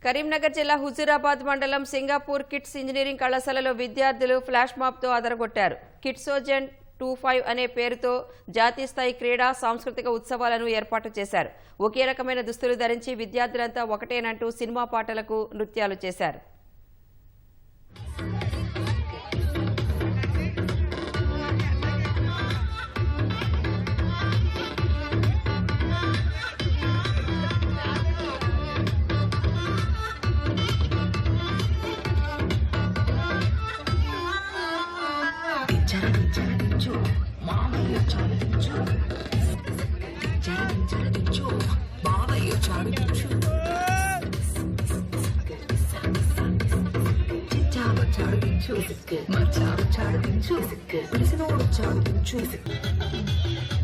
కరీంనగర్ జిల్లా హుజూరాబాద్ మండలం Singapore kits engineering కళాశాలలో విద్యార్థులు ఫ్లాష్ మాబ్తో అదరగొట్టారు. కిట్సోజన్ 25 అనే పేరుతో జాతీయ స్థాయి క్రీడా సాంస్కృతిక ఉత్సవాలను ఏర్పాటు చేశారు. ఒకే రకమైన దుస్తులు ధరించి విద్యార్థులంతా ఒకటేనంటూ సినిమా పాటలకు నృత్యాలు చేశారు. Choose it good. My child, child, choose it good. Listen all the child, choose it.